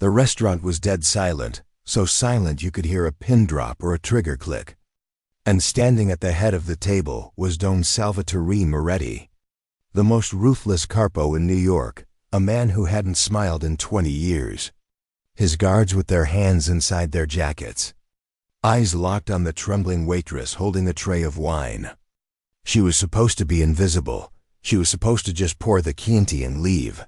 The restaurant was dead silent, so silent you could hear a pin drop or a trigger click. And standing at the head of the table was Don Salvatore Moretti, the most ruthless capo in New York, a man who hadn't smiled in 20 years. His guards with their hands inside their jackets, eyes locked on the trembling waitress holding a tray of wine. She was supposed to be invisible. She was supposed to just pour the Chianti and leave.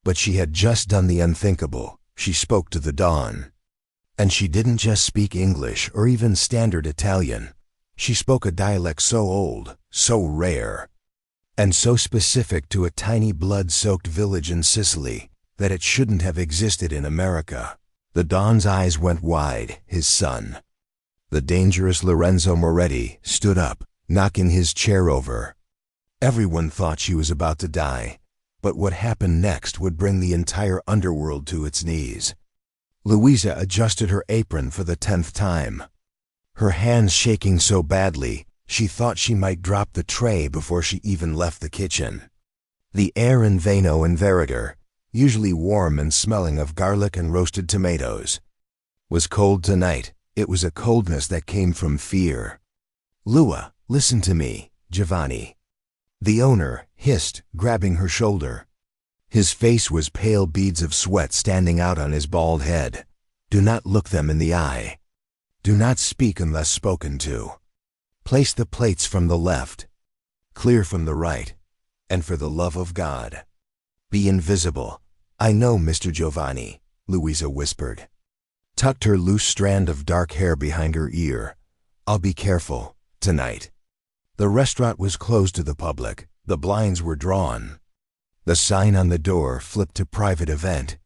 But she had just done the unthinkable. She spoke to the Don. And she didn't just speak English or even standard Italian. She spoke a dialect so old, so rare, and so specific to a tiny blood-soaked village in Sicily that it shouldn't have existed in America. The Don's eyes went wide. His son, the dangerous Lorenzo Moretti, stood up, knocking his chair over. Everyone thought she was about to die, but what happened next would bring the entire underworld to its knees. Luisa adjusted her apron for the 10th time, her hands shaking so badly she thought she might drop the tray before she even left the kitchen. The air in Vano and Veriger, usually warm and smelling of garlic and roasted tomatoes, was cold tonight. It was a coldness that came from fear. "Lua, listen to me, Giovanni," the owner hissed, grabbing her shoulder. His face was pale beads of sweat standing out on his bald head. "Do not look them in the eye. Do not speak unless spoken to. Place the plates from the left, clear from the right, and for the love of God, be invisible." "I know, Mr. Giovanni," Luisa whispered, tucked her loose strand of dark hair behind her ear. "I'll be careful, tonight." The restaurant was closed to the public. The blinds were drawn. The sign on the door flipped to private event.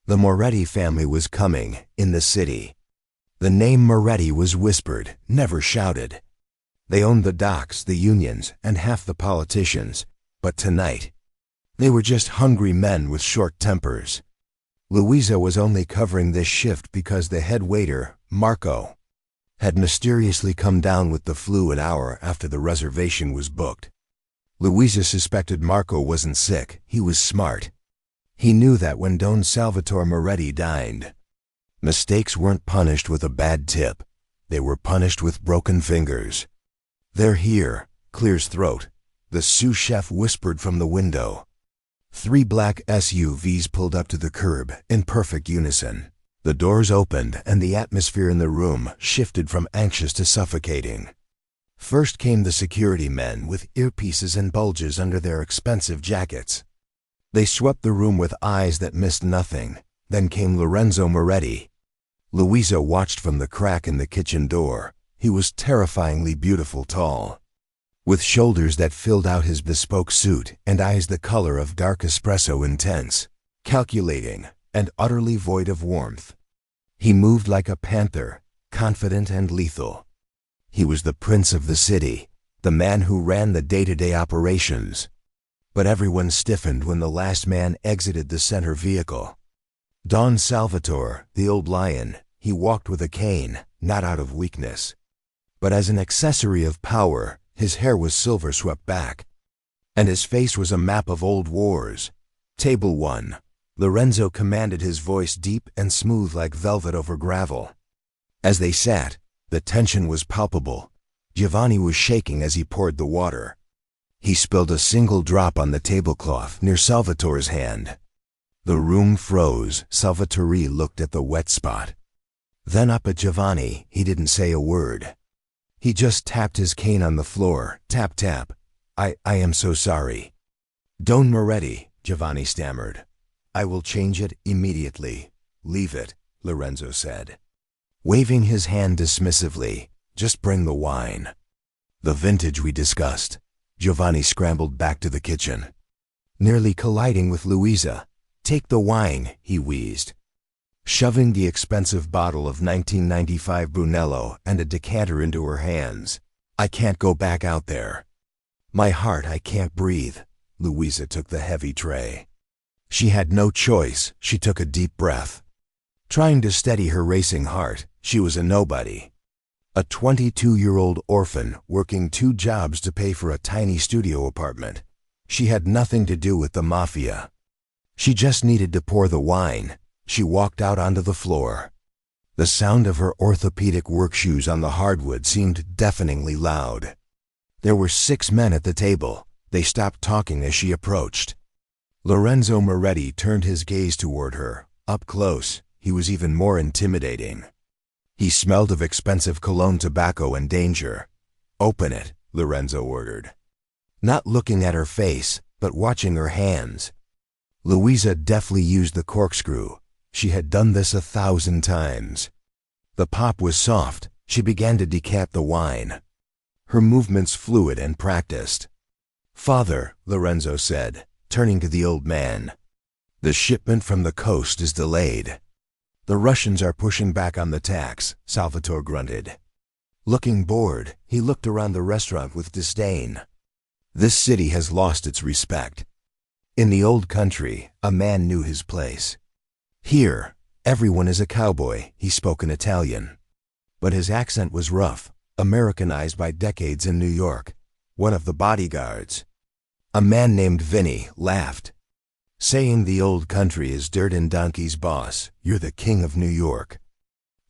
The Moretti family was coming, in the city. The name Moretti was whispered, never shouted. They owned the docks, the unions, and half the politicians. But tonight, they were just hungry men with short tempers. Luisa was only covering this shift because the head waiter, Marco, had mysteriously come down with the flu an hour after the reservation was booked. Luisa suspected Marco wasn't sick. He was smart. He knew that when Don Salvatore Moretti dined, mistakes weren't punished with a bad tip. They were punished with broken fingers. "They're here," Clear's throat. The sous chef whispered from the window. 3 black SUVs pulled up to the curb, in perfect unison. The doors opened and the atmosphere in the room shifted from anxious to suffocating. First came the security men with earpieces and bulges under their expensive jackets. They swept the room with eyes that missed nothing. Then came Lorenzo Moretti. Luisa watched from the crack in the kitchen door. He was terrifyingly beautiful, tall, with shoulders that filled out his bespoke suit and eyes the color of dark espresso, intense, calculating, and utterly void of warmth. He moved like a panther, confident and lethal. He was the prince of the city, the man who ran the day-to-day operations. But everyone stiffened when the last man exited the center vehicle. Don Salvatore, the old lion, he walked with a cane, not out of weakness, but as an accessory of power. His hair was silver swept back, and his face was a map of old wars. "Table 1. Lorenzo commanded, his voice deep and smooth like velvet over gravel. As they sat, the tension was palpable. Giovanni was shaking as he poured the water. He spilled a single drop on the tablecloth near Salvatore's hand. The room froze. Salvatore looked at the wet spot, then up at Giovanni. He didn't say a word. He just tapped his cane on the floor. Tap, tap. I am so sorry." "Don Moretti," Giovanni stammered. "I will change it immediately." "Leave it," Lorenzo said, waving his hand dismissively. "Just bring the wine." "The vintage we discussed." Giovanni scrambled back to the kitchen, nearly colliding with Luisa. "Take the wine," he wheezed, shoving the expensive bottle of 1995 Brunello and a decanter into her hands. "I can't go back out there. My heart, I can't breathe." Luisa took the heavy tray. She had no choice. She took a deep breath, trying to steady her racing heart. She was a nobody, a 22-year-old orphan working 2 jobs to pay for a tiny studio apartment. She had nothing to do with the Mafia. She just needed to pour the wine. she walked out onto the floor. The sound of her orthopedic work shoes on the hardwood seemed deafeningly loud. There were 6 men at the table. They stopped talking as she approached. Lorenzo Moretti turned his gaze toward her. Up close, he was even more intimidating. He smelled of expensive cologne, tobacco, and danger. "Open it," Lorenzo ordered. Not looking at her face, but watching her hands. Louisa deftly used the corkscrew. She had done this 1,000 times. The pop was soft. She began to decant the wine. Her movements fluid and practiced. "Father," Lorenzo said, turning to the old man, "the shipment from the coast is delayed." "The Russians are pushing back on the tax," Salvatore grunted. Looking bored, he looked around the restaurant with disdain. This city has lost its respect. In the old country, a man knew his place. Here, everyone is a cowboy. He spoke in Italian. But his accent was rough, Americanized by decades in New York. One of the bodyguards, a man named Vinny, laughed, saying the old country is dirt and donkeys, boss. You're the king of New York.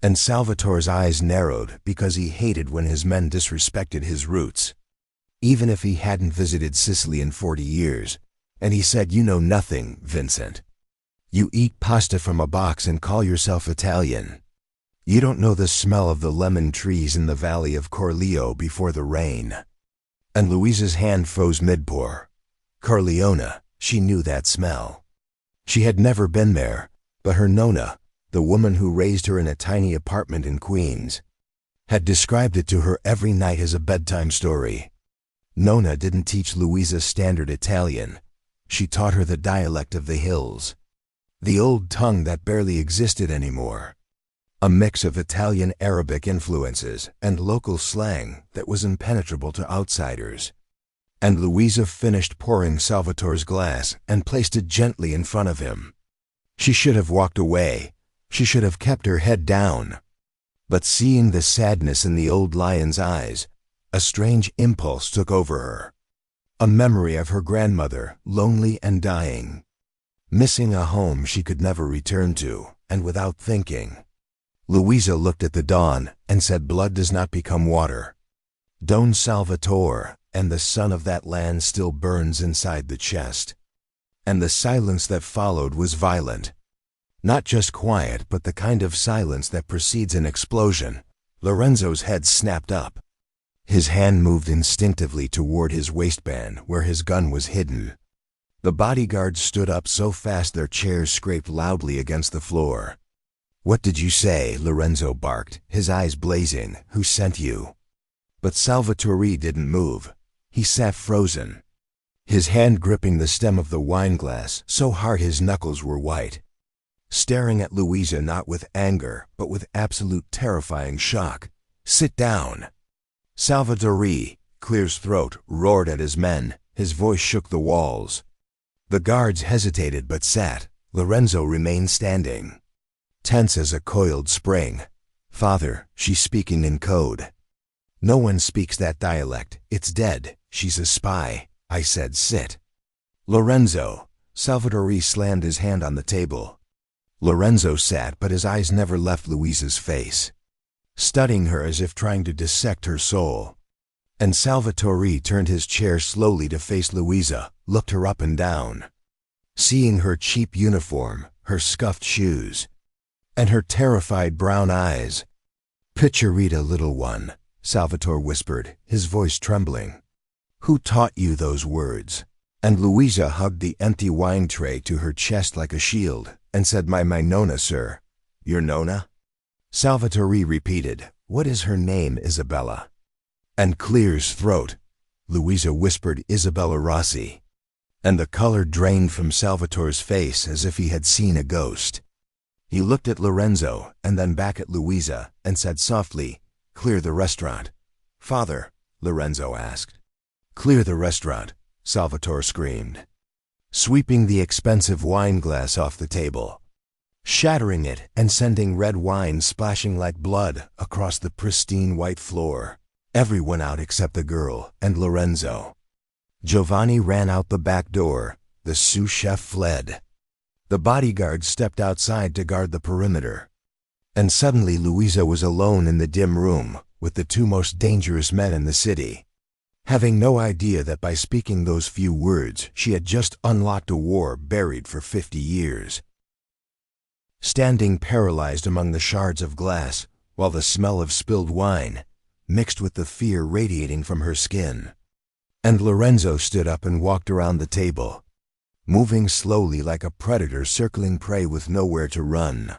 And Salvatore's eyes narrowed because he hated when his men disrespected his roots. Even if he hadn't visited Sicily in 40 years. And he said, "You know nothing, Vincent. You eat pasta from a box and call yourself Italian. You don't know the smell of the lemon trees in the valley of Corleo before the rain." And Louisa's hand froze mid-pour. Corleone, she knew that smell. She had never been there, but her Nonna, the woman who raised her in a tiny apartment in Queens, had described it to her every night as a bedtime story. Nonna didn't teach Louisa standard Italian. She taught her the dialect of the hills, the old tongue that barely existed anymore. A mix of Italian Arabic influences and local slang that was impenetrable to outsiders. And Louisa finished pouring Salvatore's glass and placed it gently in front of him. She should have walked away. She should have kept her head down. But seeing the sadness in the old lion's eyes, a strange impulse took over her. A memory of her grandmother, lonely and dying, missing a home she could never return to, and without thinking, Louisa looked at the dawn and said, "Blood does not become water. Don Salvatore, and the sun of that land still burns inside the chest." And the silence that followed was violent. Not just quiet, but the kind of silence that precedes an explosion. Lorenzo's head snapped up. His hand moved instinctively toward his waistband where his gun was hidden. The bodyguards stood up so fast their chairs scraped loudly against the floor. "What did you say?" Lorenzo barked, his eyes blazing. "Who sent you?" But Salvatore didn't move. He sat frozen, his hand gripping the stem of the wineglass so hard his knuckles were white, staring at Louisa not with anger, but with absolute terrifying shock. "Sit down." Salvatore, Clear's throat, roared at his men. His voice shook the walls. The guards hesitated but sat. Lorenzo remained standing, tense as a coiled spring. "Father," she's speaking in code. "No one speaks that dialect. It's dead. She's a spy." I said, "Sit." "Lorenzo." Salvatore slammed his hand on the table. Lorenzo sat, but his eyes never left Louisa's face, studying her as if trying to dissect her soul. And Salvatore turned his chair slowly to face Louisa, looked her up and down, seeing her cheap uniform, her scuffed shoes, and her terrified brown eyes. "Picturita, little one," Salvatore whispered, his voice trembling. "Who taught you those words?" And Louisa hugged the empty wine tray to her chest like a shield and said, My Nonna, sir." "Your Nonna?" Salvatore repeated. "What is her name, Isabella?" And Clear's throat. Louisa whispered, "Isabella Rossi." And the color drained from Salvatore's face as if he had seen a ghost. He looked at Lorenzo and then back at Louisa and said softly, "Clear the restaurant." "Father?" Lorenzo asked. "Clear the restaurant," Salvatore screamed, sweeping the expensive wine glass off the table, shattering it and sending red wine splashing like blood across the pristine white floor. Everyone out except the girl and Lorenzo. Giovanni ran out the back door. The sous chef fled. The bodyguards stepped outside to guard the perimeter. And suddenly Louisa was alone in the dim room with the two most dangerous men in the city, having no idea that by speaking those few words she had just unlocked a war buried for 50 years. Standing paralyzed among the shards of glass, while the smell of spilled wine mixed with the fear radiating from her skin. And Lorenzo stood up and walked around the table, moving slowly like a predator circling prey with nowhere to run,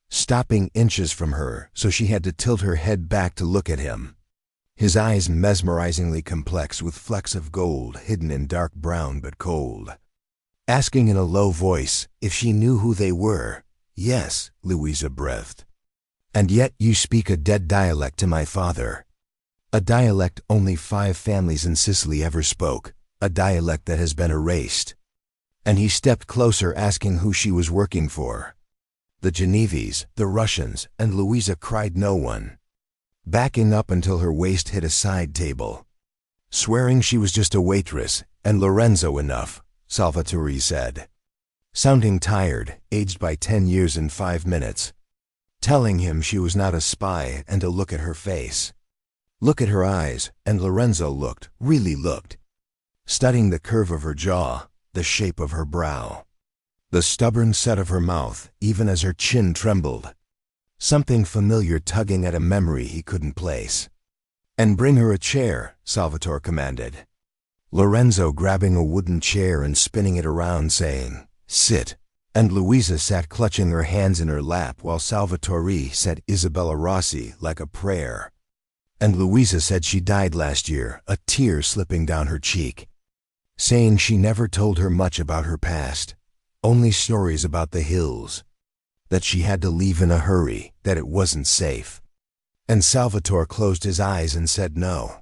stopping inches from her so she had to tilt her head back to look at him. His eyes mesmerizingly complex with flecks of gold hidden in dark brown but cold. Asking in a low voice if she knew who they were. "Yes," Louisa breathed. "And yet you speak a dead dialect to my father. A dialect only 5 families in Sicily ever spoke, a dialect that has been erased." And he stepped closer, asking who she was working for. The Genovese, the Russians, and Louisa cried no one, backing up until her waist hit a side table, swearing she was just a waitress, and Lorenzo enough, Salvatore said, sounding tired, aged by 10 years and 5 minutes, telling him she was not a spy and to look at her face. Look at her eyes, and Lorenzo looked, really looked, studying the curve of her jaw, the shape of her brow, the stubborn set of her mouth, even as her chin trembled. Something familiar tugging at a memory he couldn't place. "And bring her a chair," Salvatore commanded. Lorenzo grabbing a wooden chair and spinning it around, saying, "Sit." And Louisa sat clutching her hands in her lap while Salvatore said Isabella Rossi like a prayer. And Louisa said she died last year, a tear slipping down her cheek, saying she never told her much about her past, only stories about the hills, that she had to leave in a hurry, that it wasn't safe. And Salvatore closed his eyes and said no,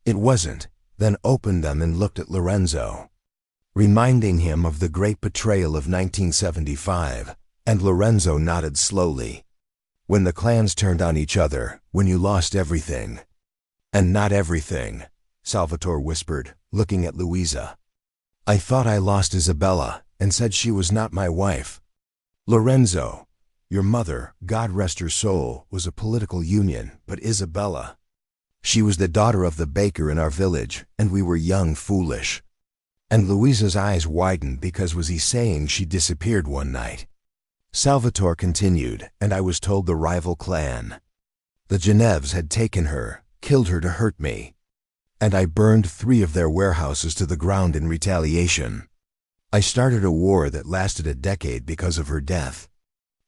it wasn't, then opened them and looked at Lorenzo, reminding him of the great betrayal of 1975, and Lorenzo nodded slowly. "When the clans turned on each other, when you lost everything." "And not everything," Salvatore whispered, looking at Louisa. "I thought I lost Isabella and said she was not my wife. Lorenzo, your mother, God rest her soul, was a political union, but Isabella, she was the daughter of the baker in our village, and we were young, foolish." And Louisa's eyes widened because was he saying she disappeared one night? Salvatore continued, "And I was told the rival clan, the Geneves, had taken her, killed her to hurt me. And I burned 3 of their warehouses to the ground in retaliation. I started a war that lasted a decade because of her death."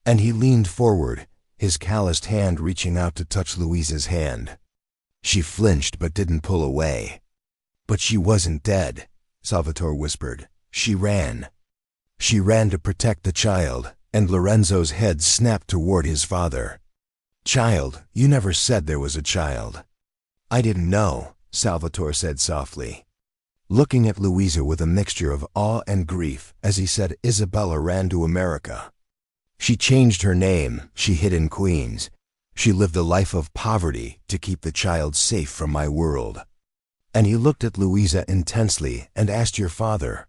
And he leaned forward, his calloused hand reaching out to touch Louisa's hand. She flinched but didn't pull away. "But she wasn't dead," Salvatore whispered. "She ran. She ran to protect the child," and Lorenzo's head snapped toward his father. "Child? You never said there was a child." "I didn't know," Salvatore said softly, looking at Louisa with a mixture of awe and grief as he said Isabella ran to America. She changed her name, she hid in Queens. She lived a life of poverty to keep the child safe from my world. And he looked at Louisa intensely and asked, "Your father,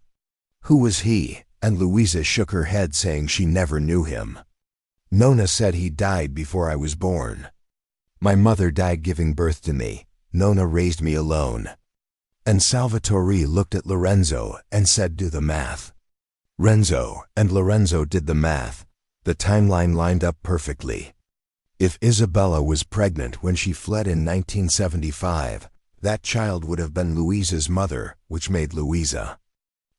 who was he?" And Louisa shook her head, saying she never knew him. "Nonna said he died before I was born. My mother died giving birth to me. Nonna raised me alone." And Salvatore looked at Lorenzo and said, "Do the math." Renzo and Lorenzo did the math. The timeline lined up perfectly. If Isabella was pregnant when she fled in 1975, that child would have been Louisa's mother, which made Louisa.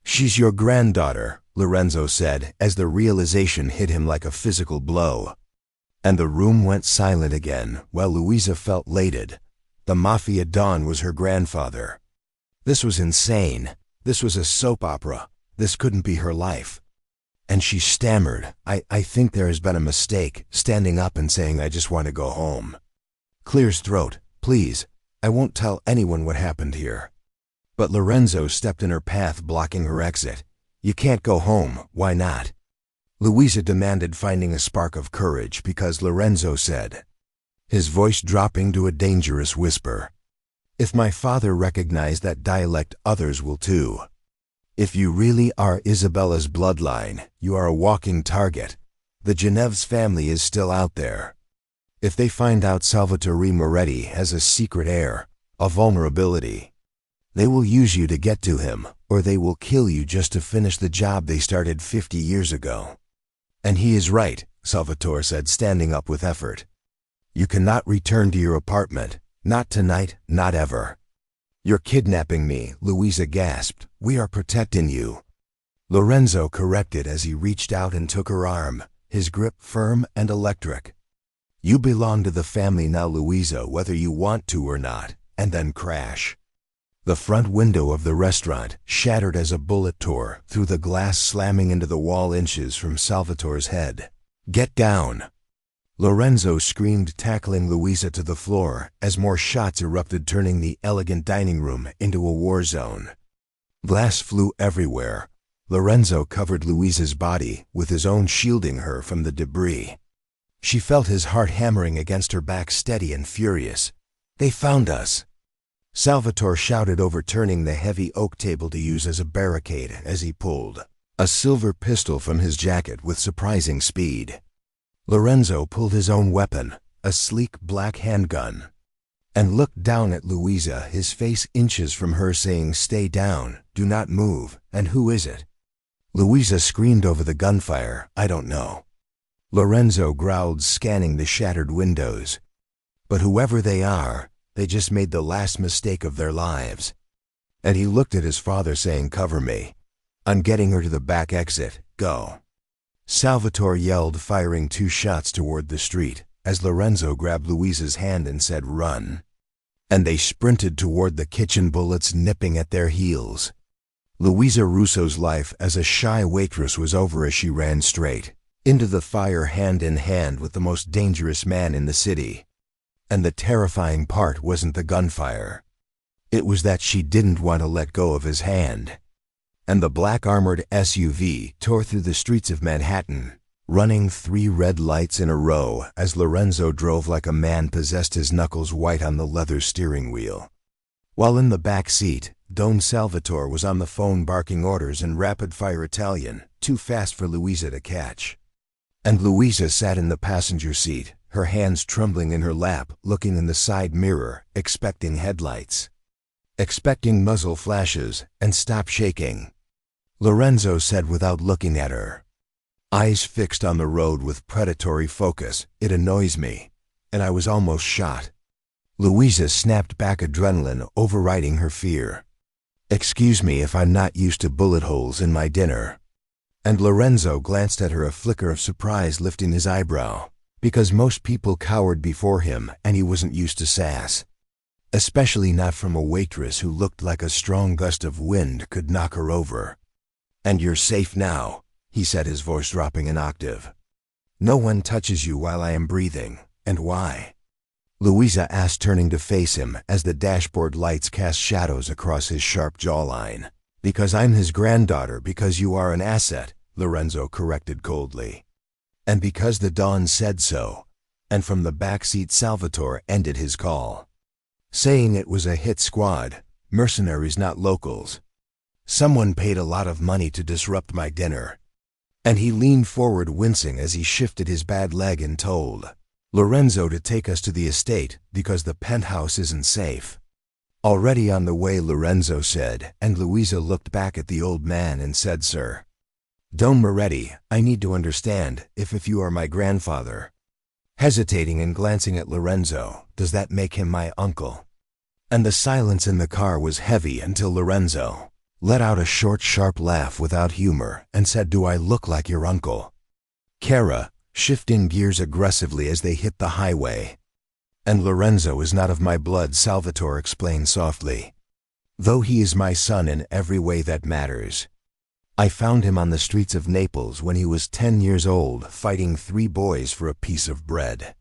"She's your granddaughter," Lorenzo said as the realization hit him like a physical blow. And the room went silent again while Louisa felt elated. The Mafia Don was her grandfather. This was insane. This was a soap opera. This couldn't be her life. And she stammered, I think there has been a mistake," standing up and saying, "I just want to go home." Clear's throat, "Please, I won't tell anyone what happened here." But Lorenzo stepped in her path, blocking her exit. "You can't go home. Why not?" Louisa demanded, finding a spark of courage, because Lorenzo said, his voice dropping to a dangerous whisper, "If my father recognized that dialect, others will too. If you really are Isabella's bloodline, you are a walking target. The Geneve's family is still out there. If they find out Salvatore Moretti has a secret heir, a vulnerability, they will use you to get to him, or they will kill you just to finish the job they started 50 years ago. And he is right, Salvatore said, standing up with effort. You cannot return to your apartment. Not tonight, not ever. You're kidnapping me, Luisa gasped. We are protecting you. Lorenzo corrected as he reached out and took her arm, his grip firm and electric. You belong to the family now, Luisa, whether you want to or not, and then crash. The front window of the restaurant shattered as a bullet tore through the glass, slamming into the wall inches from Salvatore's head. Get down! Lorenzo screamed, tackling Luisa to the floor as more shots erupted, turning the elegant dining room into a war zone. Glass flew everywhere. Lorenzo covered Luisa's body with his own, shielding her from the debris. She felt his heart hammering against her back, steady and furious. They found us! Salvatore shouted, overturning the heavy oak table to use as a barricade as he pulled a silver pistol from his jacket with surprising speed. Lorenzo pulled his own weapon, a sleek black handgun, and looked down at Luisa, his face inches from her, saying, "Stay down, do not move." "And who is it?" Luisa screamed over the gunfire. "I don't know." Lorenzo growled, scanning the shattered windows. "But whoever they are, they just made the last mistake of their lives." And he looked at his father, saying, "Cover me. I'm getting her to the back exit. Go." Salvatore yelled, firing 2 shots toward the street, as Lorenzo grabbed Luisa's hand and said, "Run." And they sprinted toward the kitchen, bullets nipping at their heels. Luisa Russo's life as a shy waitress was over as she ran straight into the fire, hand in hand with the most dangerous man in the city. And the terrifying part wasn't the gunfire. It was that she didn't want to let go of his hand. And the black armored SUV tore through the streets of Manhattan, running 3 red lights in a row as Lorenzo drove like a man possessed, his knuckles white on the leather steering wheel. While in the back seat, Don Salvatore was on the phone, barking orders in rapid-fire Italian, too fast for Luisa to catch. And Luisa sat in the passenger seat, her hands trembling in her lap, looking in the side mirror, expecting headlights, expecting muzzle flashes, and stop shaking. Lorenzo said without looking at her, eyes fixed on the road with predatory focus, "It annoys me." And I was almost shot. Luisa snapped back, adrenaline overriding her fear. "Excuse me if I'm not used to bullet holes in my dinner." And Lorenzo glanced at her, a flicker of surprise lifting his eyebrow, because most people cowered before him and he wasn't used to sass. Especially not from a waitress who looked like a strong gust of wind could knock her over. "And you're safe now," he said, his voice dropping an octave. "No one touches you while I am breathing." "And why?" Luisa asked, turning to face him as the dashboard lights cast shadows across his sharp jawline. "Because I'm his granddaughter." "Because you are an asset," Lorenzo corrected coldly. "And because the Dawn said so." And from the back seat, Salvatore ended his call, saying it was a hit squad, mercenaries, not locals. "Someone paid a lot of money to disrupt my dinner." And he leaned forward, wincing as he shifted his bad leg, and told Lorenzo to take us to the estate because the penthouse isn't safe. "Already on the way," Lorenzo said, and Luisa looked back at the old man and said, "Sir Don Moretti, I need to understand if you are my grandfather." Hesitating and glancing at Lorenzo, "Does that make him my uncle?" And the silence in the car was heavy until Lorenzo let out a short, sharp laugh without humor and said, "Do I look like your uncle?" Kara, shifting gears aggressively as they hit the highway. "And Lorenzo is not of my blood," Salvatore explained softly, "though he is my son in every way that matters. I found him on the streets of Naples when he was 10 years old, fighting 3 boys for a piece of bread.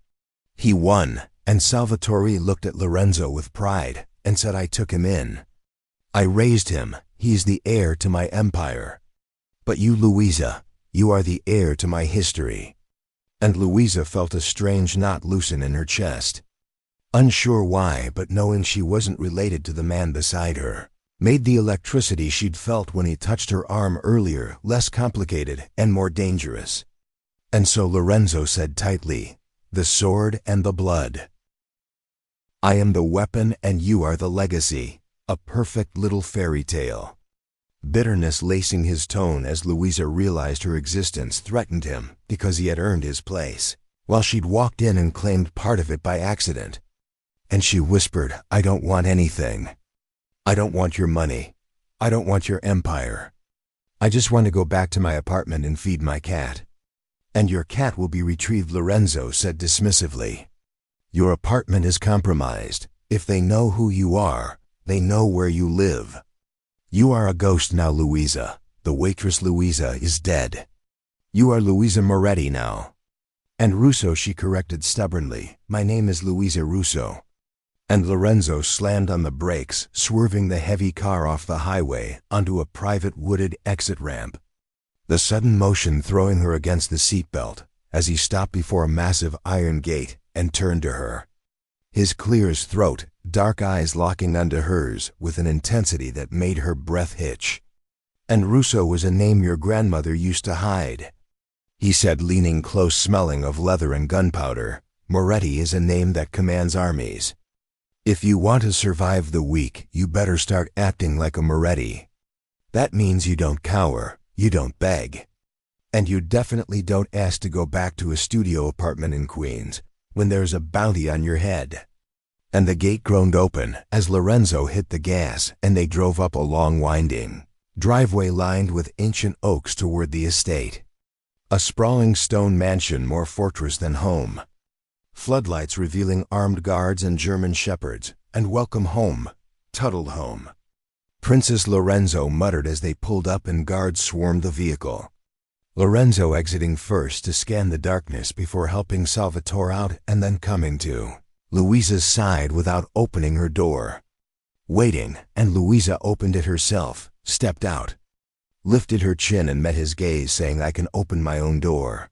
He won." And Salvatore looked at Lorenzo with pride and said, "I took him in. I raised him. He is the heir to my empire. But you, Luisa, you are the heir to my history." And Luisa felt a strange knot loosen in her chest. Unsure why, but knowing she wasn't related to the man beside her, made the electricity she'd felt when he touched her arm earlier less complicated and more dangerous. And so Lorenzo said tightly, "The sword and the blood. I am the weapon and you are the legacy." A perfect little fairy tale. Bitterness lacing his tone as Louisa realized her existence threatened him because he had earned his place, while she'd walked in and claimed part of it by accident. And she whispered, "I don't want anything. I don't want your money. I don't want your empire. I just want to go back to my apartment and feed my cat." "And your cat will be retrieved," Lorenzo said dismissively. "Your apartment is compromised. If they know who you are, they know where you live. You are a ghost now, Louisa. The waitress Louisa is dead. You are Louisa Moretti now." "And Russo," she corrected stubbornly. "My name is Louisa Russo." And Lorenzo slammed on the brakes, swerving the heavy car off the highway onto a private wooded exit ramp, the sudden motion throwing her against the seatbelt as he stopped before a massive iron gate and turned to her. His clear as throat, dark eyes locking onto hers with an intensity that made her breath hitch. "And Russo was a name your grandmother used to hide," he said, leaning close, smelling of leather and gunpowder. "Moretti is a name that commands armies. If you want to survive the week, you better start acting like a Moretti. That means you don't cower, you don't beg. And you definitely don't ask to go back to a studio apartment in Queens when there's a bounty on your head." And the gate groaned open as Lorenzo hit the gas and they drove up a long winding driveway lined with ancient oaks toward the estate. A sprawling stone mansion, more fortress than home. Floodlights revealing armed guards and German shepherds, and "Welcome home, Tuttle home." Princess Lorenzo muttered as they pulled up and guards swarmed the vehicle. Lorenzo exiting first to scan the darkness before helping Salvatore out and then coming to Louisa's side without opening her door. Waiting, and Louisa opened it herself, stepped out, lifted her chin and met his gaze, saying, "I can open my own door."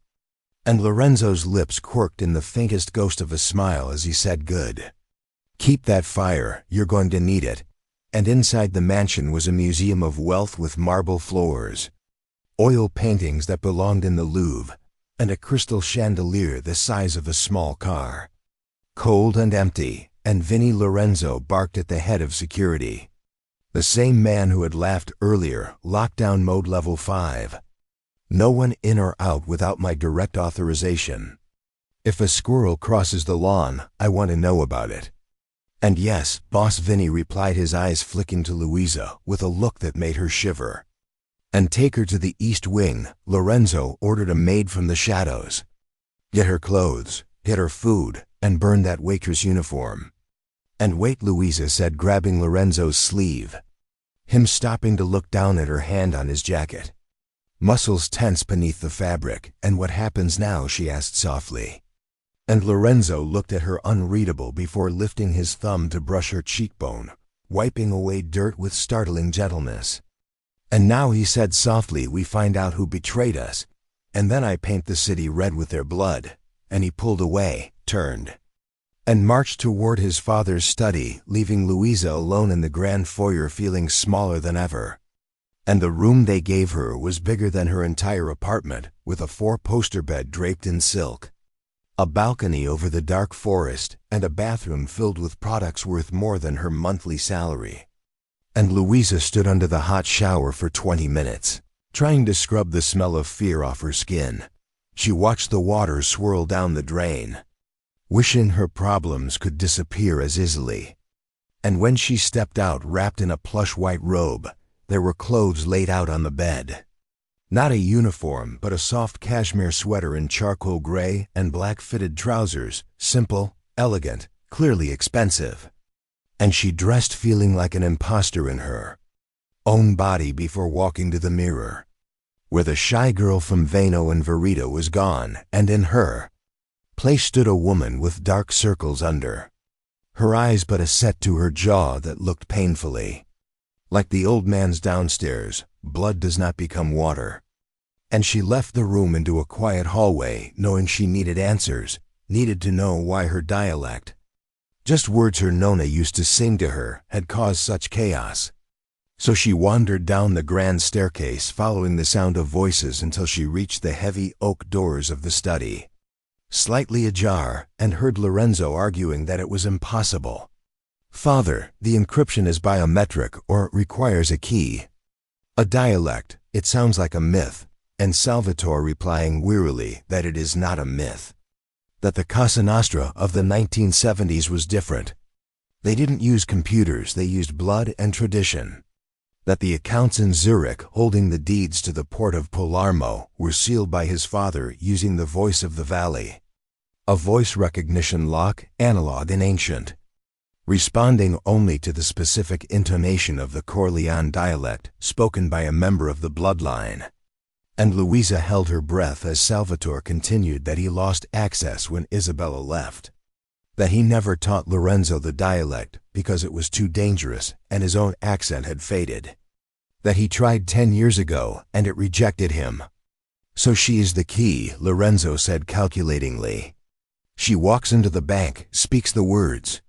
And Lorenzo's lips quirked in the faintest ghost of a smile as he said, "Good. Keep that fire, you're going to need it." And inside the mansion was a museum of wealth with marble floors, oil paintings that belonged in the Louvre, and a crystal chandelier the size of a small car. Cold and empty, and Vinnie Lorenzo barked at the head of security. The same man who had laughed earlier, lockdown mode level 5. "No one in or out without my direct authorization. If a squirrel crosses the lawn, I want to know about it." "And yes, Boss Vinnie," replied, his eyes flicking to Louisa with a look that made her shiver. "And take her to the East Wing," Lorenzo ordered a maid from the shadows. "Get her clothes, get her food, and burn that waitress uniform." "And wait," Louisa said, grabbing Lorenzo's sleeve, him stopping to look down at her hand on his jacket. Muscles tense beneath the fabric. "And what happens now?" she asked softly. And Lorenzo looked at her unreadable before lifting his thumb to brush her cheekbone, wiping away dirt with startling gentleness. "And now," he said softly, "we find out who betrayed us, and then I paint the city red with their blood." And he pulled away, turned, and marched toward his father's study, leaving Louisa alone in the grand foyer, feeling smaller than ever. And the room they gave her was bigger than her entire apartment, with a 4-poster bed draped in silk, a balcony over the dark forest, and a bathroom filled with products worth more than her monthly salary. And Louisa stood under the hot shower for 20 minutes, trying to scrub the smell of fear off her skin. She watched the water swirl down the drain, wishing her problems could disappear as easily. And when she stepped out wrapped in a plush white robe, there were clothes laid out on the bed. Not a uniform, but a soft cashmere sweater in charcoal gray and black fitted trousers, simple, elegant, clearly expensive. And she dressed feeling like an imposter in her own body before walking to the mirror, where the shy girl from Vano and Verita was gone, and in her place stood a woman with dark circles under her eyes but a set to her jaw that looked painfully like the old man's downstairs. Blood does not become water. And she left the room into a quiet hallway, knowing she needed answers, needed to know why her dialect, just words her Nona used to sing to her, had caused such chaos. So she wandered down the grand staircase, following the sound of voices until she reached the heavy oak doors of the study. Slightly ajar, and heard Lorenzo arguing that it was impossible. "Father, the encryption is biometric or requires a key." "A dialect, it sounds like a myth," and Salvatore replying wearily that it is not a myth. That the Casa Nostra of the 1970s was different. They didn't use computers, they used blood and tradition. That the accounts in Zurich holding the deeds to the port of Palermo were sealed by his father using the voice of the valley. A voice recognition lock, analog and ancient, responding only to the specific intonation of the Corleone dialect spoken by a member of the bloodline. And Luisa held her breath as Salvatore continued that he lost access when Isabella left. That he never taught Lorenzo the dialect because it was too dangerous and his own accent had faded. That he tried 10 years ago and it rejected him. "So she is the key," Lorenzo said calculatingly. "She walks into the bank, speaks the words,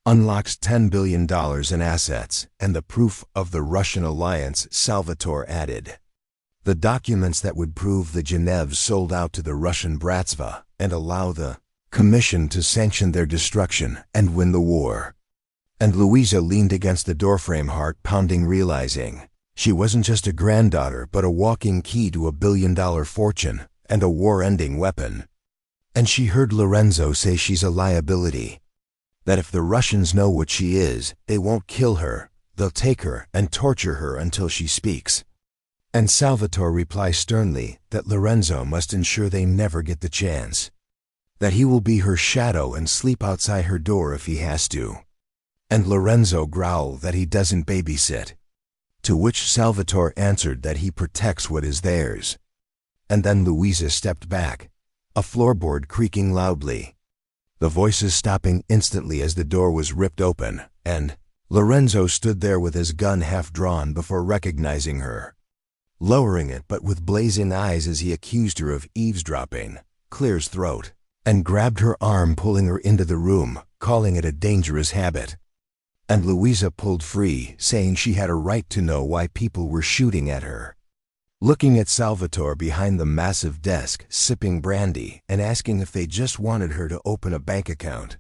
unlocks $10 billion in assets, and the proof of the Russian alliance," Salvatore added. "The documents that would prove the Geneves sold out to the Russian Bratstva and allow the Commission to sanction their destruction and win the war." And Luisa leaned against the doorframe, heart pounding, realizing she wasn't just a granddaughter but a walking key to a billion-dollar fortune and a war-ending weapon. And she heard Lorenzo say she's a liability. That if the Russians know what she is, they won't kill her, they'll take her and torture her until she speaks. And Salvatore replies sternly that Lorenzo must ensure they never get the chance. That he will be her shadow and sleep outside her door if he has to. And Lorenzo growled that he doesn't babysit. To which Salvatore answered that he protects what is theirs. And then Luisa stepped back, a floorboard creaking loudly. The voices stopping instantly as the door was ripped open, and Lorenzo stood there with his gun half drawn before recognizing her. Lowering it but with blazing eyes as he accused her of eavesdropping, clears throat, and grabbed her arm, pulling her into the room, calling it a dangerous habit. And Luisa pulled free, saying she had a right to know why people were shooting at her. Looking at Salvatore behind the massive desk, sipping brandy, and asking if they just wanted her to open a bank account.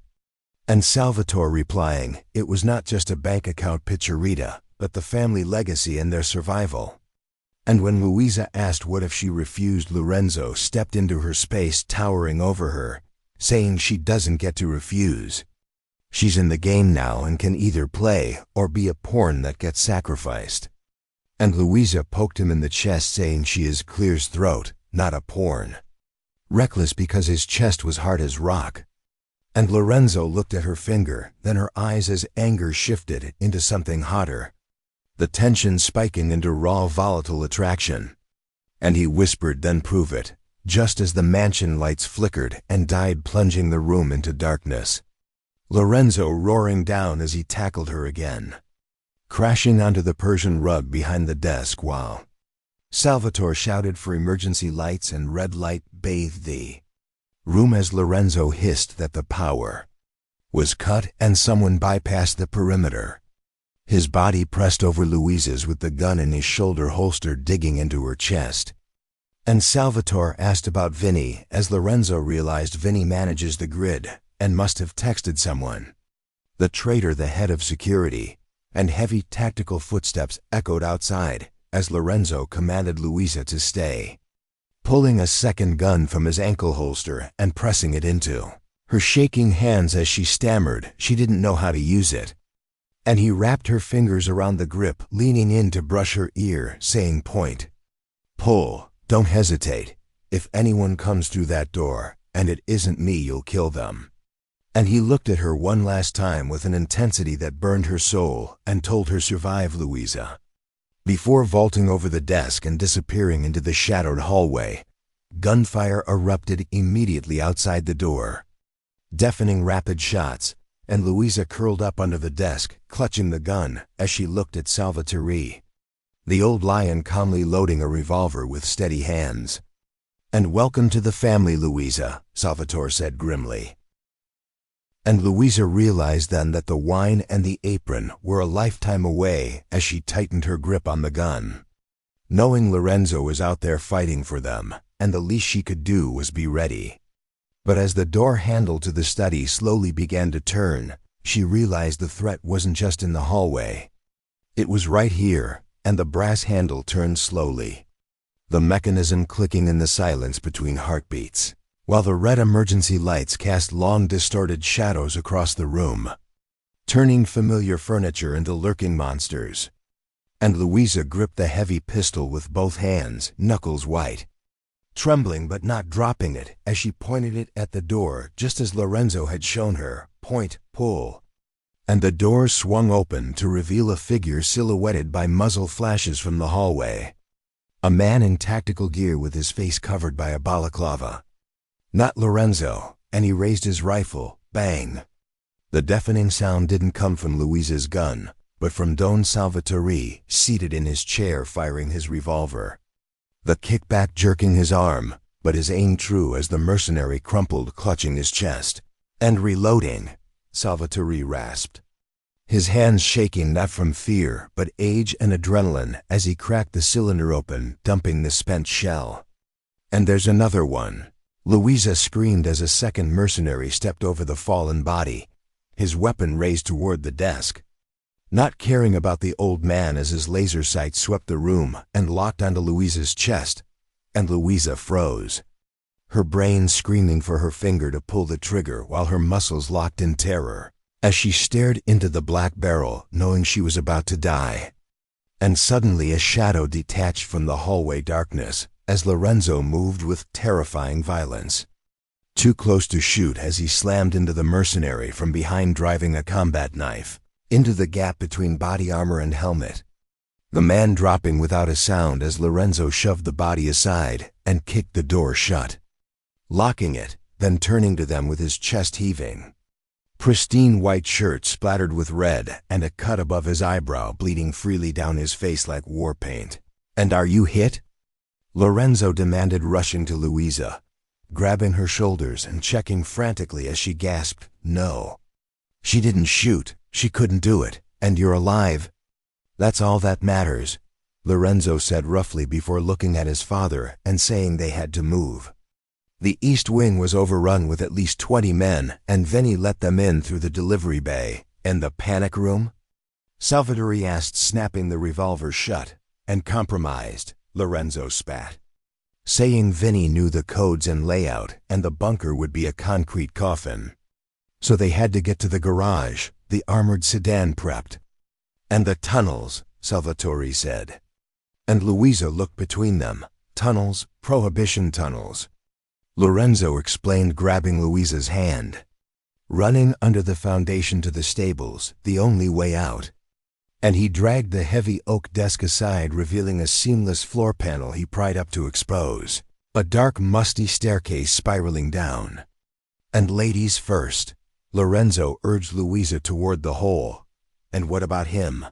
And Salvatore replying, it was not just a bank account picturita, but the family legacy and their survival. And when Luisa asked what if she refused, Lorenzo stepped into her space, towering over her, saying she doesn't get to refuse. She's in the game now and can either play or be a pawn that gets sacrificed. And Luisa poked him in the chest, saying she is Clear's throat, not a pawn. Reckless because his chest was hard as rock. And Lorenzo looked at her finger, then her eyes as anger shifted into something hotter. The tension spiking into raw, volatile attraction. And he whispered, "Then prove it," just as the mansion lights flickered and died, plunging the room into darkness. Lorenzo roaring down as he tackled her again, crashing onto the Persian rug behind the desk while Salvatore shouted for emergency lights and red light bathed the room as Lorenzo hissed that the power was cut and someone bypassed the perimeter. His body pressed over Luisa's with the gun in his shoulder holster digging into her chest. And Salvatore asked about Vinny as Lorenzo realized Vinny manages the grid and must have texted someone. The traitor, the head of security, and heavy tactical footsteps echoed outside as Lorenzo commanded Luisa to stay, pulling a second gun from his ankle holster and pressing it into her shaking hands as she stammered she didn't know how to use it. And he wrapped her fingers around the grip, leaning in to brush her ear, saying, "Point. Pull. Don't hesitate. If anyone comes through that door, and it isn't me, you'll kill them." And he looked at her one last time with an intensity that burned her soul and told her, "Survive, Luisa." Before vaulting over the desk and disappearing into the shadowed hallway, gunfire erupted immediately outside the door. Deafening rapid shots, and Luisa curled up under the desk, clutching the gun as she looked at Salvatore, the old lion calmly loading a revolver with steady hands. "And welcome to the family, Luisa," Salvatore said grimly. And Louisa realized then that the wine and the apron were a lifetime away as she tightened her grip on the gun. Knowing Lorenzo was out there fighting for them, and the least she could do was be ready. But as the door handle to the study slowly began to turn, she realized the threat wasn't just in the hallway. It was right here, and the brass handle turned slowly, the mechanism clicking in the silence between heartbeats, while the red emergency lights cast long distorted shadows across the room, turning familiar furniture into lurking monsters. And Louisa gripped the heavy pistol with both hands, knuckles white, trembling but not dropping it as she pointed it at the door just as Lorenzo had shown her, point, pull. And the door swung open to reveal a figure silhouetted by muzzle flashes from the hallway. A man in tactical gear with his face covered by a balaclava. Not Lorenzo, and he raised his rifle, bang. The deafening sound didn't come from Louisa's gun, but from Don Salvatore, seated in his chair firing his revolver. The kickback jerking his arm, but his aim true as the mercenary crumpled clutching his chest. And reloading, Salvatore rasped, his hands shaking not from fear but age and adrenaline as he cracked the cylinder open, dumping the spent shell. And there's another one. Louisa screamed as a second mercenary stepped over the fallen body, his weapon raised toward the desk, not caring about the old man as his laser sight swept the room and locked onto Louisa's chest, and Louisa froze, her brain screaming for her finger to pull the trigger while her muscles locked in terror, as she stared into the black barrel knowing she was about to die. And suddenly a shadow detached from the hallway darkness as Lorenzo moved with terrifying violence. Too close to shoot as he slammed into the mercenary from behind, driving a combat knife into the gap between body armor and helmet. The man dropping without a sound as Lorenzo shoved the body aside and kicked the door shut, locking it, then turning to them with his chest heaving. Pristine white shirt splattered with red and a cut above his eyebrow bleeding freely down his face like war paint. "And are you hit?" Lorenzo demanded, rushing to Louisa, grabbing her shoulders and checking frantically as she gasped, "No. She didn't shoot. She couldn't do it. And you're alive." "That's all that matters," Lorenzo said roughly before looking at his father and saying they had to move. The east wing was overrun with at least 20 men, and Vinny let them in through the delivery bay. "In the panic room?" Salvatore asked, snapping the revolver shut. "And compromised," Lorenzo spat, saying Vinny knew the codes and layout and the bunker would be a concrete coffin. So they had to get to the garage, the armored sedan prepped. "And the tunnels," Salvatore said. And Louisa looked between them. "Tunnels, prohibition tunnels," Lorenzo explained, grabbing Louisa's hand. "Running under the foundation to the stables, the only way out." And he dragged the heavy oak desk aside, revealing a seamless floor panel he pried up to expose a dark, musty staircase spiraling down. "And ladies first," Lorenzo urged Louisa toward the hole. "And what about him?"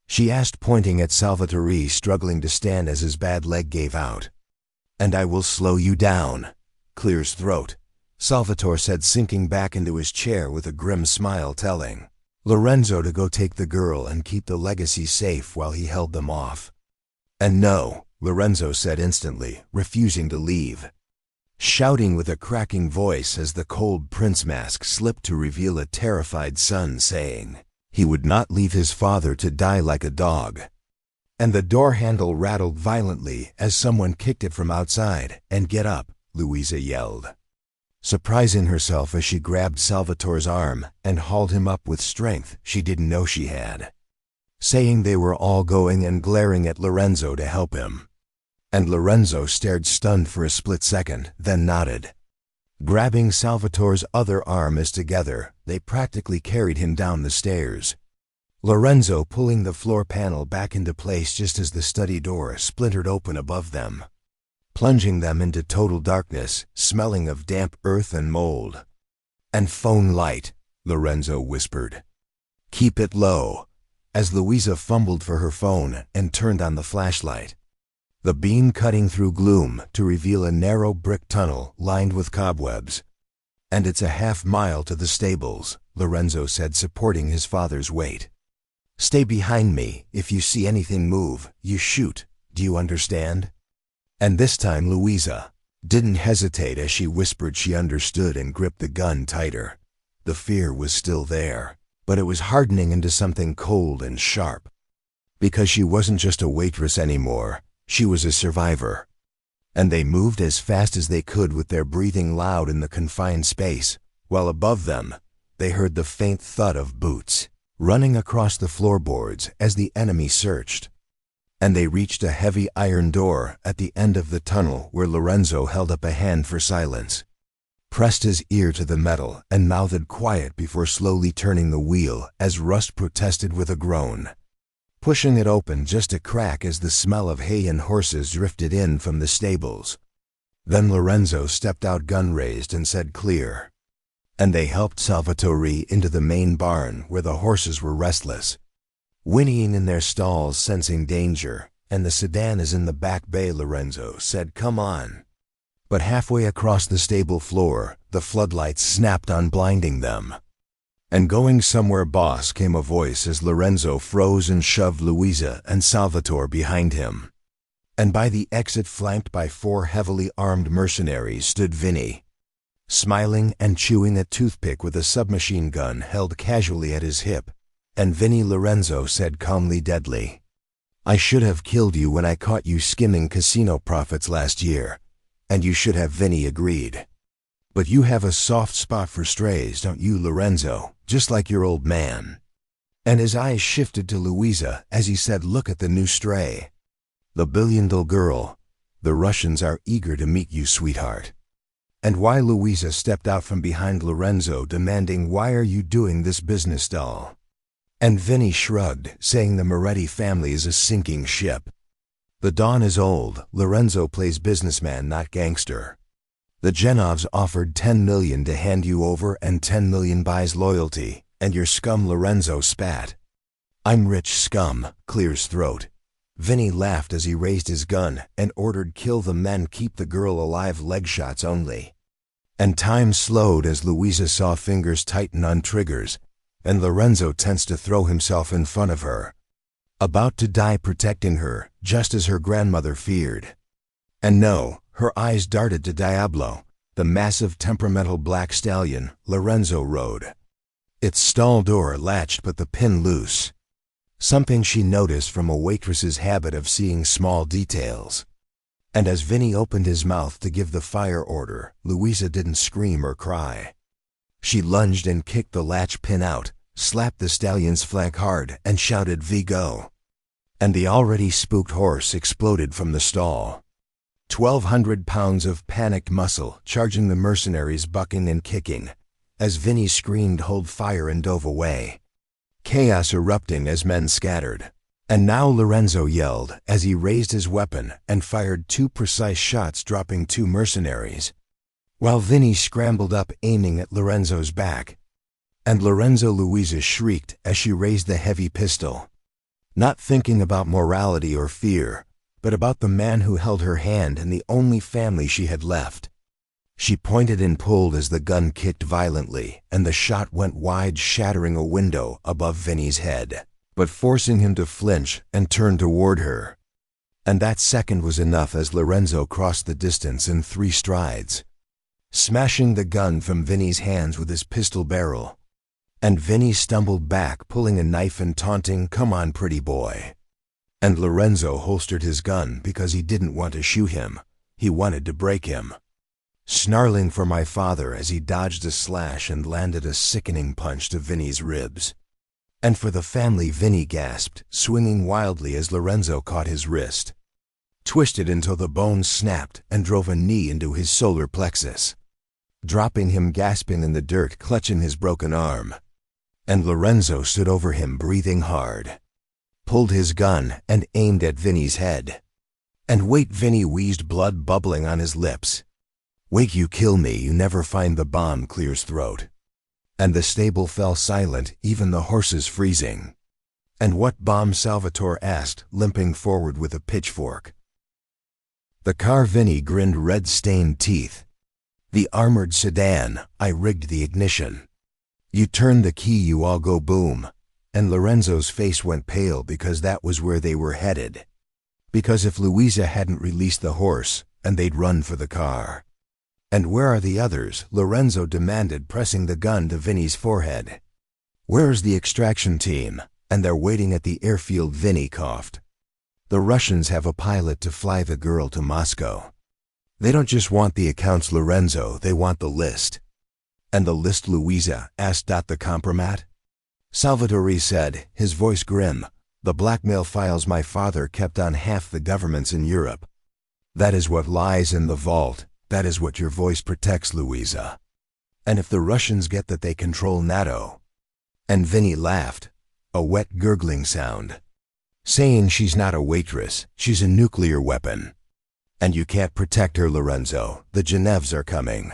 she asked, pointing at Salvatore struggling to stand as his bad leg gave out. "And I will slow you down. Clears throat," Salvatore said, sinking back into his chair with a grim smile, telling Lorenzo to go take the girl and keep the legacy safe while he held them off. "And no," Lorenzo said instantly, refusing to leave, shouting with a cracking voice as the cold prince mask slipped to reveal a terrified son, saying he would not leave his father to die like a dog. And the door handle rattled violently as someone kicked it from outside. "And get up," Louisa yelled, surprising herself as she grabbed Salvatore's arm and hauled him up with strength she didn't know she had, saying they were all going and glaring at Lorenzo to help him. And Lorenzo stared stunned for a split second, then nodded. Grabbing Salvatore's other arm as together, they practically carried him down the stairs, Lorenzo pulling the floor panel back into place just as the study door splintered open above them, plunging them into total darkness, smelling of damp earth and mold. "And phone light," Lorenzo whispered. "Keep it low," as Louisa fumbled for her phone and turned on the flashlight, the beam cutting through gloom to reveal a narrow brick tunnel lined with cobwebs. "And it's a half-mile to the stables," Lorenzo said, supporting his father's weight. "Stay behind me. If you see anything move, you shoot. Do you understand?" And this time Louisa didn't hesitate as she whispered she understood and gripped the gun tighter. The fear was still there, but it was hardening into something cold and sharp. Because she wasn't just a waitress anymore, she was a survivor. And they moved as fast as they could with their breathing loud in the confined space, while above them, they heard the faint thud of boots running across the floorboards as the enemy searched. And they reached a heavy iron door at the end of the tunnel where Lorenzo held up a hand for silence, pressed his ear to the metal, and mouthed quiet before slowly turning the wheel as rust protested with a groan, pushing it open just a crack as the smell of hay and horses drifted in from the stables. Then Lorenzo stepped out, gun raised, and said, "Clear." And they helped Salvatore into the main barn where the horses were restless, whinnying in their stalls, sensing danger. "And the sedan is in the back bay," Lorenzo said. "Come on." But halfway across the stable floor, the floodlights snapped on, blinding them. "And going somewhere, boss," came a voice as Lorenzo froze and shoved Louisa and Salvatore behind him. And by the exit, flanked by 4 heavily armed mercenaries, stood Vinny, smiling and chewing a toothpick with a submachine gun held casually at his hip. And Vinny, Lorenzo said calmly, "Deadly. I should have killed you when I caught you skimming casino profits last year." "And you should have," Vinny agreed. "But you have a soft spot for strays, don't you, Lorenzo? Just like your old man." And his eyes shifted to Louisa as he said, "Look at the new stray. The $1 billion girl. The Russians are eager to meet you, sweetheart." And why? Louisa stepped out from behind Lorenzo, demanding, "Why are you doing this business, doll?" And Vinny shrugged, saying the Moretti family is a sinking ship. The Don is old. Lorenzo plays businessman, not gangster. The Genovs offered $10 million to hand you over, and $10 million buys loyalty, and you're scum. Lorenzo spat. "I'm rich scum," Clear's throat. Vinny laughed as he raised his gun and ordered, "Kill the men, keep the girl alive, leg shots only." And time slowed as Louisa saw fingers tighten on triggers, and Lorenzo tensed to throw himself in front of her, about to die protecting her, just as her grandmother feared. And no, her eyes darted to Diablo, the massive temperamental black stallion Lorenzo rode. Its stall door latched but the pin loose, something she noticed from a waitress's habit of seeing small details. And as Vinny opened his mouth to give the fire order, Louisa didn't scream or cry. She lunged and kicked the latch pin out, slapped the stallion's flank hard, and shouted, "Vigo!" And the already spooked horse exploded from the stall. 1,200 pounds of panicked muscle charging the mercenaries, bucking and kicking, as Vinny screamed, "Hold fire," and dove away. Chaos erupting as men scattered. And now Lorenzo yelled as he raised his weapon and fired 2 precise shots, dropping 2 mercenaries, while Vinny scrambled up, aiming at Lorenzo's back. And Louisa shrieked as she raised the heavy pistol, not thinking about morality or fear, but about the man who held her hand and the only family she had left. She pointed and pulled as the gun kicked violently, and the shot went wide, shattering a window above Vinny's head, but forcing him to flinch and turn toward her. And that second was enough as Lorenzo crossed the distance in 3 strides, smashing the gun from Vinny's hands with his pistol barrel. And Vinny stumbled back, pulling a knife and taunting, "Come on, pretty boy." And Lorenzo holstered his gun because he didn't want to shoot him. He wanted to break him, snarling for my father as he dodged a slash and landed a sickening punch to Vinny's ribs. And for the family, Vinny gasped, swinging wildly as Lorenzo caught his wrist, twisted until the bone snapped, and drove a knee into his solar plexus, dropping him gasping in the dirt, clutching his broken arm. And Lorenzo stood over him, breathing hard, pulled his gun, and aimed at Vinny's head. "And wait," Vinny wheezed, blood bubbling on his lips. "Wait, you kill me, you never find the bomb," Clear's throat. And the stable fell silent, even the horses freezing. "And what bomb?" Salvatore asked, limping forward with a pitchfork. The car. Vinny grinned red-stained teeth. The armored sedan, I rigged the ignition. You turned the key, you all go boom. And Lorenzo's face went pale because that was where they were headed. Because if Louisa hadn't released the horse, and they'd run for the car. And where are the others? Lorenzo demanded, pressing the gun to Vinny's forehead. Where's the extraction team? And they're waiting at the airfield, Vinny coughed. The Russians have a pilot to fly the girl to Moscow. They don't just want the accounts, Lorenzo, they want the list. And the list, Louisa asked. The compromat? Salvatore said, his voice grim. The blackmail files my father kept on half the governments in Europe. That is what lies in the vault. That is what your voice protects, Louisa. And if the Russians get that they control NATO. And Vinny laughed, a wet gurgling sound. Saying she's not a waitress, she's a nuclear weapon. And you can't protect her, Lorenzo. The Genevs are coming.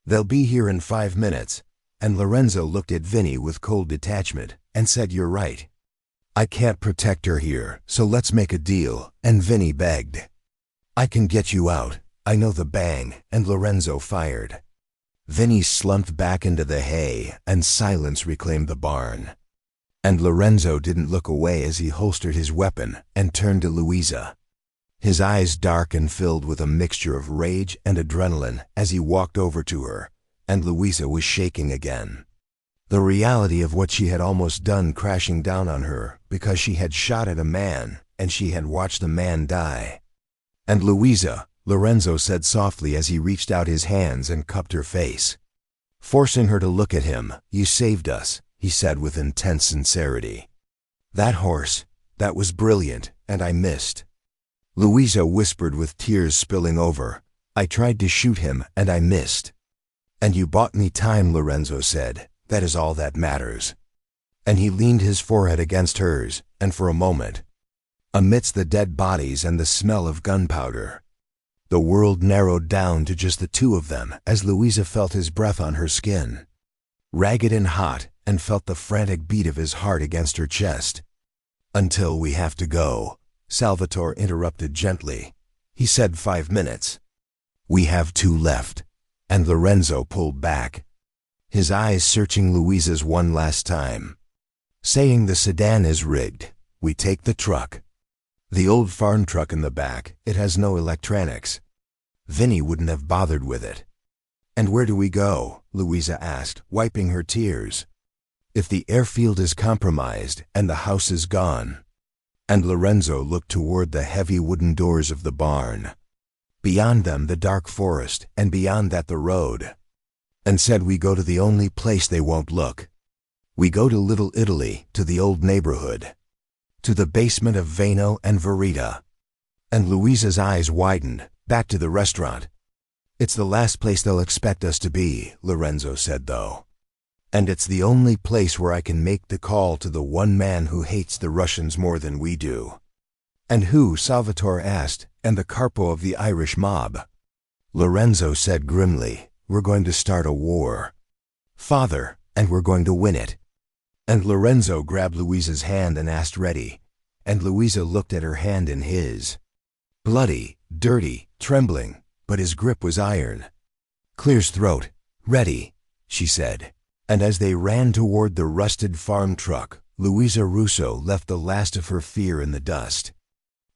They'll be here in 5 minutes. And Lorenzo looked at Vinny with cold detachment and said, you're right. I can't protect her here, so let's make a deal. And Vinny begged. I can get you out. I know the bang. And Lorenzo fired. Vinny slumped back into the hay, and silence reclaimed the barn. And Lorenzo didn't look away as he holstered his weapon and turned to Louisa. His eyes dark and filled with a mixture of rage and adrenaline as he walked over to her, and Louisa was shaking again. The reality of what she had almost done crashing down on her because she had shot at a man and she had watched a man die. And Louisa, Lorenzo said softly as he reached out his hands and cupped her face. Forcing her to look at him, you saved us, he said with intense sincerity. That horse, that was brilliant, and I missed. Louisa whispered with tears spilling over. I tried to shoot him and I missed. And you bought me time, Lorenzo said. That is all that matters. And he leaned his forehead against hers, and for a moment, amidst the dead bodies and the smell of gunpowder, the world narrowed down to just the two of them as Louisa felt his breath on her skin, ragged and hot, and felt the frantic beat of his heart against her chest. Until we have to go, Salvatore interrupted gently. He said 5 minutes. We have 2 left. And Lorenzo pulled back, his eyes searching Louisa's one last time. Saying the sedan is rigged. We take the truck. The old farm truck in the back, it has no electronics. Vinny wouldn't have bothered with it. And where do we go? Louisa asked, wiping her tears. If the airfield is compromised and the house is gone. And Lorenzo looked toward the heavy wooden doors of the barn. Beyond them the dark forest, and beyond that the road. And said we go to the only place they won't look. We go to Little Italy, to the old neighborhood. To the basement of Vano and Verita. And Louisa's eyes widened, back to the restaurant. It's the last place they'll expect us to be, Lorenzo said though. And it's the only place where I can make the call to the one man who hates the Russians more than we do. And who? Salvatore asked, and the capo of the Irish mob. Lorenzo said grimly, we're going to start a war. Father, and we're going to win it. And Lorenzo grabbed Louisa's hand and asked ready, and Louisa looked at her hand in his. Bloody, dirty, trembling, but his grip was iron. Clear's throat. Ready, she said. And as they ran toward the rusted farm truck, Louisa Russo left the last of her fear in the dust.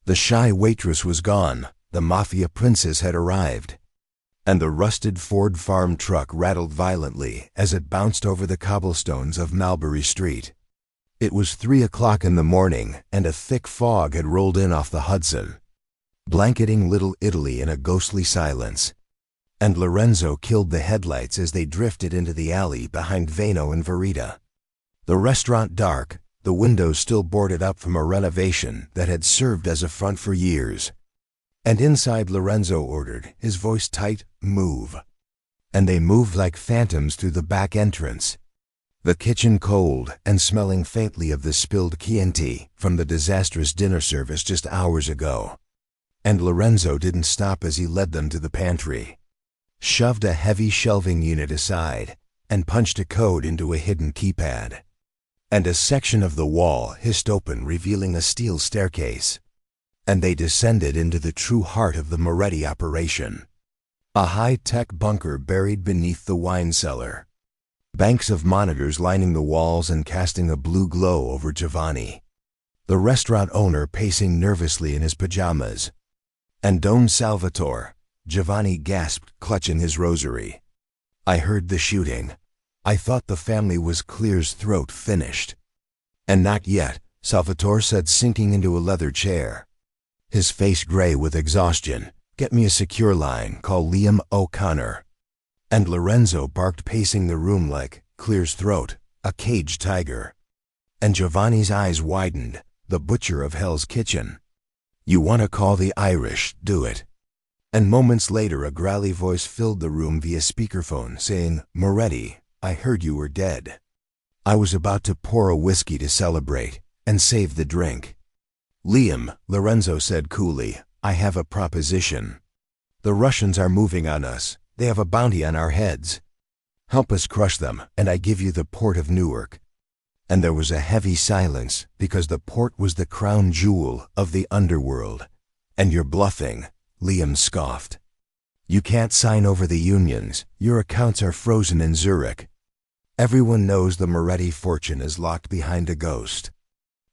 The shy waitress was gone, the Mafia princess had arrived. And the rusted Ford farm truck rattled violently as it bounced over the cobblestones of Mulberry Street. It was 3 o'clock in the morning, and a thick fog had rolled in off the Hudson, blanketing Little Italy in a ghostly silence. And Lorenzo killed the headlights as they drifted into the alley behind Vano and Verita. The restaurant dark, the windows still boarded up from a renovation that had served as a front for years. And inside Lorenzo ordered, his voice tight, move. And they moved like phantoms through the back entrance. The kitchen cold and smelling faintly of the spilled Chianti from the disastrous dinner service just hours ago. And Lorenzo didn't stop as he led them to the pantry, shoved a heavy shelving unit aside, and punched a code into a hidden keypad. And a section of the wall hissed open, revealing a steel staircase. And they descended into the true heart of the Moretti operation. A high-tech bunker buried beneath the wine cellar. Banks of monitors lining the walls and casting a blue glow over Giovanni. The restaurant owner pacing nervously in his pajamas. And Don Salvatore, Giovanni gasped, clutching his rosary. I heard the shooting. I thought the family was Clear's throat finished. And not yet, Salvatore said, sinking into a leather chair. His face gray with exhaustion. Get me a secure line, call Liam O'Connor. And Lorenzo barked, pacing the room like Clear's throat, a caged tiger. And Giovanni's eyes widened, the butcher of Hell's Kitchen. You want to call the Irish, do it. And moments later a growly voice filled the room via speakerphone saying, Moretti, I heard you were dead. I was about to pour a whiskey to celebrate and save the drink. Liam, Lorenzo said coolly, I have a proposition. The Russians are moving on us. They have a bounty on our heads. Help us crush them, and I give you the port of Newark. And there was a heavy silence, because the port was the crown jewel of the underworld. And you're bluffing, Liam scoffed. You can't sign over the unions. Your accounts are frozen in Zurich. Everyone knows the Moretti fortune is locked behind a ghost.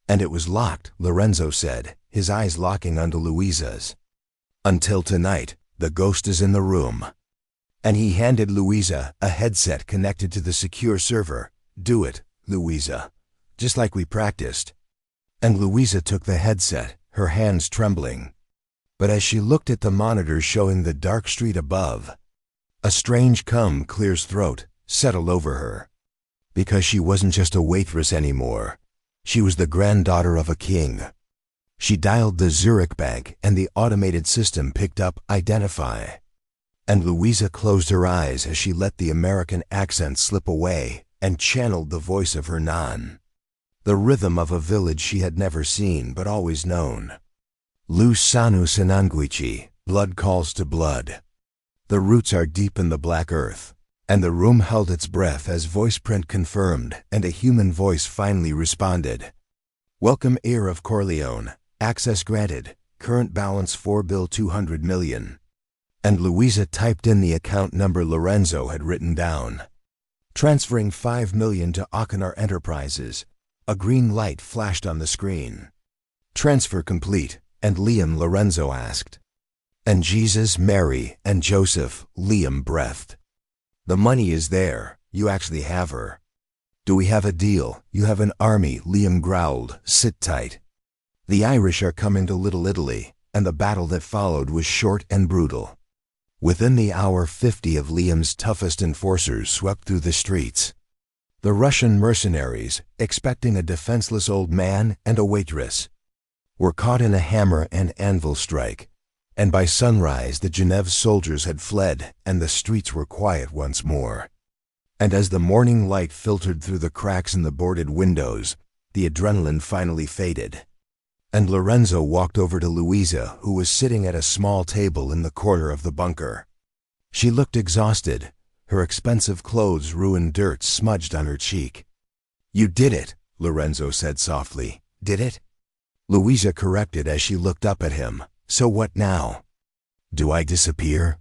And it was locked, Lorenzo said, his eyes locking onto Louisa's. Until tonight, the ghost is in the room. And he handed Louisa a headset connected to the secure server. Do it, Louisa. Just like we practiced. And Louisa took the headset, her hands trembling. But as she looked at the monitors showing the dark street above, a strange Clear's throat settled over her. Because she wasn't just a waitress anymore. She was the granddaughter of a king. She dialed the Zurich bank and the automated system picked up Identify. And Louisa closed her eyes as she let the American accent slip away and channeled the voice of her Nan. The rhythm of a village she had never seen but always known. Lu Sanu Sananguichi, blood calls to blood. The roots are deep in the black earth. And the room held its breath as voice print confirmed and a human voice finally responded. Welcome, heir of Corleone. Access granted. Current balance 4,200 million. And Louisa typed in the account number Lorenzo had written down. Transferring 5 million to O'Connor Enterprises. A green light flashed on the screen. Transfer complete, and Liam, Lorenzo asked. And Jesus, Mary, and Joseph, Liam breathed. The money is there. You actually have her. Do we have a deal? You have an army, Liam growled. Sit tight. The Irish are coming to Little Italy, and the battle that followed was short and brutal. Within the hour, 50 of Liam's toughest enforcers swept through the streets. The Russian mercenaries, expecting a defenseless old man and a waitress, were caught in a hammer and anvil strike. And by sunrise the Genève soldiers had fled, and the streets were quiet once more. And as the morning light filtered through the cracks in the boarded windows, the adrenaline finally faded. And Lorenzo walked over to Louisa, who was sitting at a small table in the corner of the bunker. She looked exhausted, her expensive clothes ruined, dirt smudged on her cheek. You did it, Lorenzo said softly. Did it? Louisa corrected as she looked up at him. So what now? Do I disappear?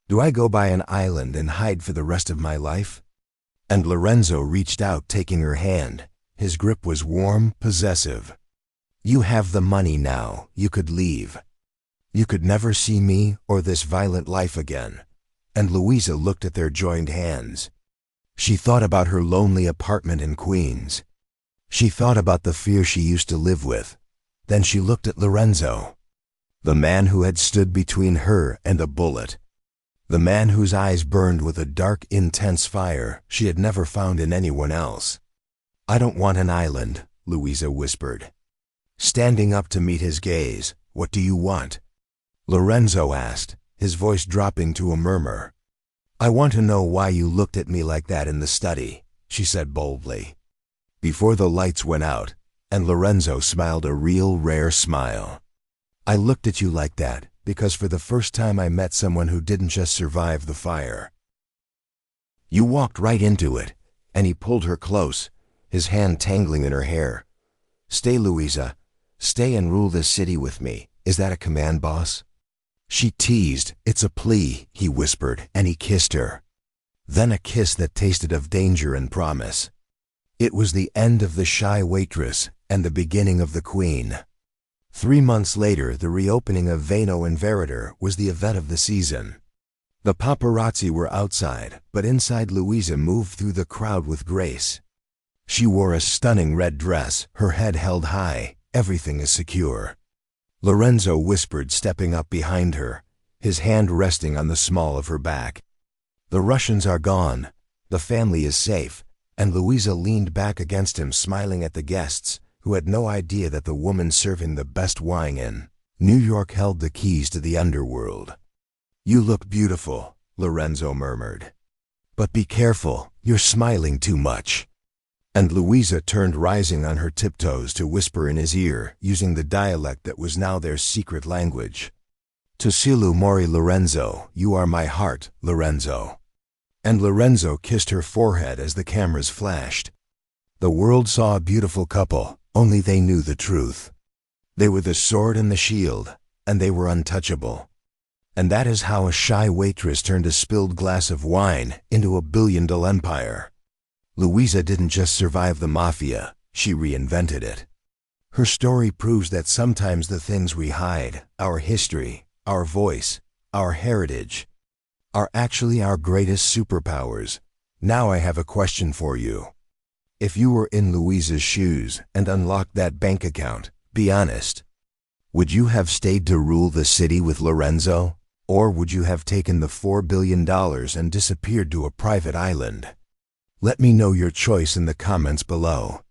Do I go by an island and hide for the rest of my life? And Lorenzo reached out, taking her hand. His grip was warm, possessive. You have the money now. You could leave. You could never see me or this violent life again. And Louisa looked at their joined hands. She thought about her lonely apartment in Queens. She thought about the fear she used to live with. Then she looked at Lorenzo. The man who had stood between her and a bullet. The man whose eyes burned with a dark, intense fire she had never found in anyone else. I don't want an island, Louisa whispered. Standing up to meet his gaze, what do you want? Lorenzo asked, his voice dropping to a murmur. I want to know why you looked at me like that in the study, she said boldly. Before the lights went out, and Lorenzo smiled a real, rare smile. I looked at you like that because for the first time I met someone who didn't just survive the fire. You walked right into it, and he pulled her close, his hand tangling in her hair. Stay, Louisa. Stay and rule this city with me. Is that a command, boss? She teased. "It's a plea," he whispered, and he kissed her. Then a kiss that tasted of danger and promise. It was the end of the shy waitress and the beginning of the queen. 3 months later, the reopening of Vano and Veritor was the event of the season. The paparazzi were outside, but inside Louisa moved through the crowd with grace. She wore a stunning red dress, her head held high. "Everything is secure," Lorenzo whispered, stepping up behind her, his hand resting on the small of her back. "The Russians are gone. The family is safe." And Louisa leaned back against him, smiling at the guests, who had no idea that the woman serving the best wine in New York held the keys to the underworld. "You look beautiful," Lorenzo murmured. "But be careful, you're smiling too much." And Louisa turned, rising on her tiptoes, to whisper in his ear, using the dialect that was now their secret language. "Tosilu mori Lorenzo, you are my heart, Lorenzo." And Lorenzo kissed her forehead as the cameras flashed. The world saw a beautiful couple, only they knew the truth. They were the sword and the shield, and they were untouchable. And that is how a shy waitress turned a spilled glass of wine into a billion-dollar empire. Louisa didn't just survive the Mafia, she reinvented it. Her story proves that sometimes the things we hide, our history, our voice, our heritage, are actually our greatest superpowers. Now I have a question for you. If you were in Louisa's shoes and unlocked that bank account, be honest. Would you have stayed to rule the city with Lorenzo? Or would you have taken the $4 billion and disappeared to a private island? Let me know your choice in the comments below.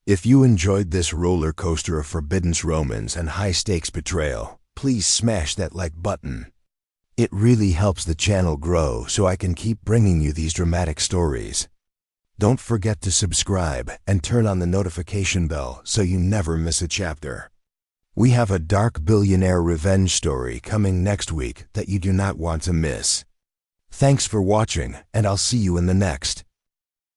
If you enjoyed this roller coaster of forbidden romance and high-stakes betrayal, please smash that like button. It really helps the channel grow so I can keep bringing you these dramatic stories. Don't forget to subscribe and turn on the notification bell so you never miss a chapter. We have a dark billionaire revenge story coming next week that you do not want to miss. Thanks for watching, and I'll see you in the next.